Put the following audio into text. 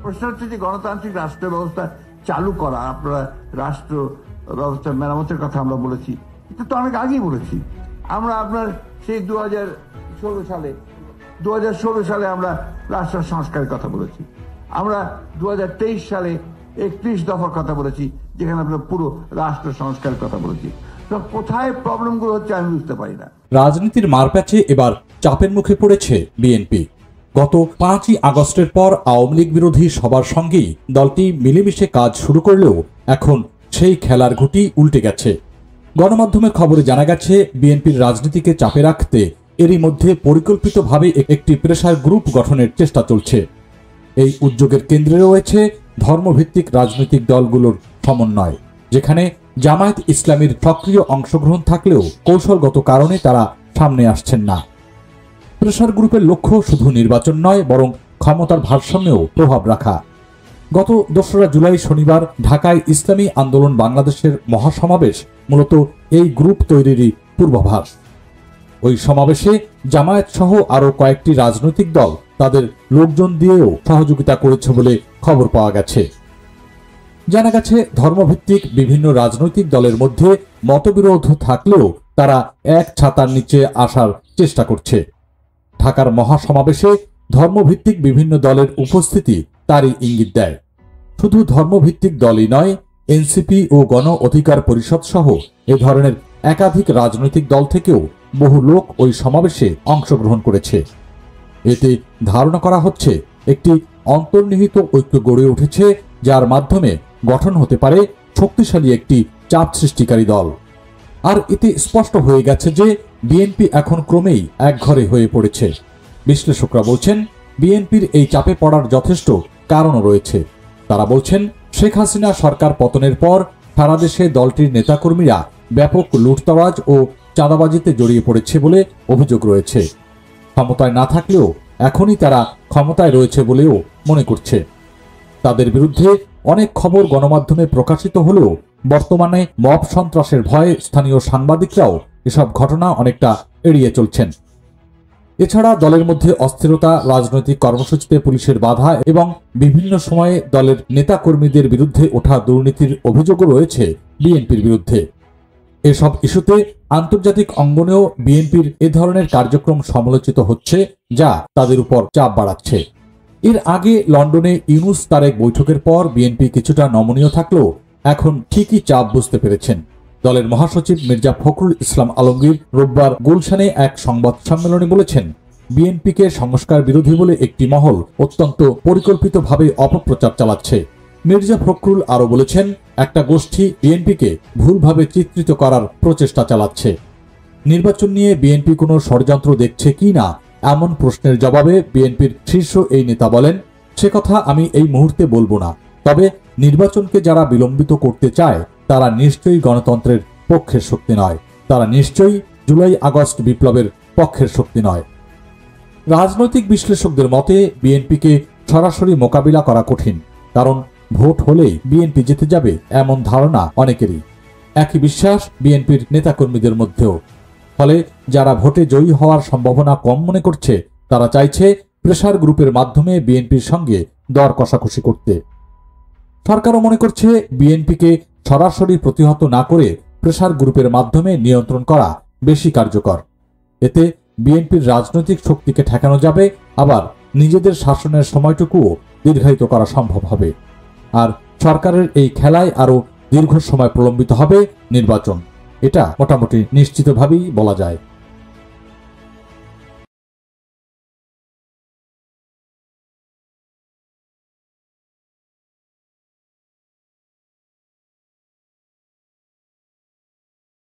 প্রশ্ন হচ্ছে যে গণতান্ত্রিক রাষ্ট্র ব্যবস্থা চালু করা, আপনারা রাষ্ট্র ব্যবস্থা মেরামতের কথা আমরা বলেছি, এটা তো অনেক আগেই বলেছি আমরা। আপনার সেই 2016 সালে আমরা রাষ্ট্র সংস্কারের কথা বলেছি। আমরা 2023 সালে 31 দফার কথা বলেছি, যেখানে আমরা পুরো রাষ্ট্র সংস্কারের কথা বলেছি। তো কোথায় প্রবলেমগুলো হচ্ছে আমি বুঝতে পারি না। রাজনীতির মারপ্যাচে এবার চাপের মুখে পড়েছে বিএনপি। গত 5ই আগস্টের পর আওয়ামী লীগ বিরোধী সবার সঙ্গেই দলটি মিলেমিশে কাজ শুরু করলেও এখন সেই খেলার ঘুঁটি উল্টে গেছে। গণমাধ্যমের খবরে জানা গেছে, বিএনপির রাজনীতিকে চাপে রাখতে এরই মধ্যে পরিকল্পিতভাবে একটি প্রেসার গ্রুপ গঠনের চেষ্টা চলছে। এই উদ্যোগের কেন্দ্রে রয়েছে ধর্মভিত্তিক রাজনৈতিক দলগুলোর সমন্বয়, যেখানে জামায়াত ইসলামীর সক্রিয় অংশগ্রহণ থাকলেও কৌশলগত কারণে তারা সামনে আসছেন না। প্রেসার গ্রুপের লক্ষ্য শুধু নির্বাচন নয়, বরং ক্ষমতার ভারসাম্যেও প্রভাব রাখা। গত 2রা জুলাই শনিবার ঢাকায় ইসলামী আন্দোলন বাংলাদেশের মহাসমাবেশ মূলত এই গ্রুপ তৈরিরই পূর্বাভাস। ওই সমাবেশে জামায়াত সহ আরও কয়েকটি রাজনৈতিক দল তাদের লোকজন দিয়েও সহযোগিতা করেছে বলে খবর পাওয়া গেছে। জানা গেছে, ধর্মভিত্তিক বিভিন্ন রাজনৈতিক দলের মধ্যে মতবিরোধ থাকলেও তারা এক ছাতার নিচে আসার চেষ্টা করছে। ঢাকার মহাসমাবেশে ধর্মভিত্তিক বিভিন্ন দলের উপস্থিতি তারই ইঙ্গিত দেয়। শুধু ধর্মভিত্তিক দলই নয়, এনসিপি ও গণ অধিকার পরিষদ সহ এ ধরনের একাধিক রাজনৈতিক দল থেকেও বহু লোক ওই সমাবেশে অংশগ্রহণ করেছে। এতে ধারণা করা হচ্ছে একটি অন্তর্নিহিত ঐক্য গড়ে উঠেছে, যার মাধ্যমে গঠন হতে পারে শক্তিশালী একটি চাপ সৃষ্টিকারী দল। আর এতে স্পষ্ট হয়ে গেছে যে বিএনপি এখন ক্রমেই একঘরে হয়ে পড়েছে। বিশ্লেষকরা বলছেন, বিএনপির এই চাপে পড়ার যথেষ্ট কারণও রয়েছে। তারা বলছেন, শেখ হাসিনা সরকার পতনের পর সারা দেশে দলটির নেতাকর্মীরা ব্যাপক লুটতরাজ ও চাঁদাবাজিতে জড়িয়ে পড়েছে বলে অভিযোগ রয়েছে। ক্ষমতায় না থাকলেও এখনই তারা ক্ষমতায় রয়েছে বলেও মনে করছে। তাদের বিরুদ্ধে অনেক খবর গণমাধ্যমে প্রকাশিত হলেও বর্তমানে মব সন্ত্রাসের ভয়ে স্থানীয় সাংবাদিকরাও এসব ঘটনা অনেকটা এড়িয়ে চলছেন। এছাড়া দলের মধ্যে অস্থিরতা, রাজনৈতিক কর্মসূচিতে পুলিশের বাধা এবং বিভিন্ন সময়ে দলের নেতাকর্মীদের বিরুদ্ধে ওঠা দুর্নীতির অভিযোগও রয়েছে বিএনপির বিরুদ্ধে। এসব ইস্যুতে আন্তর্জাতিক অঙ্গনেও বিএনপির এ ধরনের কার্যক্রম সমালোচিত হচ্ছে, যা তাদের উপর চাপ বাড়াচ্ছে। এর আগে লন্ডনে ইউনুস তারেক বৈঠকের পর বিএনপি কিছুটা নমনীয় থাকলেও এখন ঠিকই চাপ বুঝতে পেরেছেন। দলের মহাসচিব মির্জা ফখরুল ইসলাম আলমগীর রোববার গুলশানে এক সংবাদ সম্মেলনে বলেছেন, বিএনপিকে সংস্কার বিরোধী বলে একটি মহল অত্যন্ত পরিকল্পিতভাবে অপপ্রচার চালাচ্ছে। মির্জা ফখরুল আরও বলেছেন, একটা গোষ্ঠী বিএনপিকে ভুলভাবে চিত্রিত করার প্রচেষ্টা চালাচ্ছে। নির্বাচন নিয়ে বিএনপি কোনো ষড়যন্ত্র দেখছে কি না এমন প্রশ্নের জবাবে বিএনপির শীর্ষ এই নেতা বলেন, সে কথা আমি এই মুহূর্তে বলবো না, তবে নির্বাচনকে যারা বিলম্বিত করতে চায় তারা নিশ্চয়ই গণতন্ত্রের পক্ষের শক্তি নয়, তারা নিশ্চয়ই জুলাই আগস্ট বিপ্লবের পক্ষের শক্তি নয়। রাজনৈতিক বিশ্লেষকদের মতে বিএনপিকে সরাসরি মোকাবিলা করা কঠিন, কারণ ভোট হলেই বিএনপি জিতে যাবে এমন ধারণা অনেকেরই। একই বিশ্বাস বিএনপির নেতাকর্মীদের মধ্যেও। ফলে যারা ভোটে জয়ী হওয়ার সম্ভাবনা কম মনে করছে, তারা চাইছে প্রেসার গ্রুপের মাধ্যমে বিএনপির সঙ্গে দর কষাকষি করতে। সরকারও মনে করছে বিএনপিকে সরাসরি প্রতিহত না করে প্রেসার গ্রুপের মাধ্যমে নিয়ন্ত্রণ করা বেশি কার্যকর। এতে বিএনপির রাজনৈতিক শক্তিকে ঠেকানো যাবে, আবার নিজেদের শাসনের সময়টুকুও দীর্ঘায়িত করা সম্ভব হবে। আর সরকারের এই খেলায় আরও দীর্ঘ সময় প্রলম্বিত হবে নির্বাচন, এটা মোটামুটি নিশ্চিতভাবেই বলা যায়।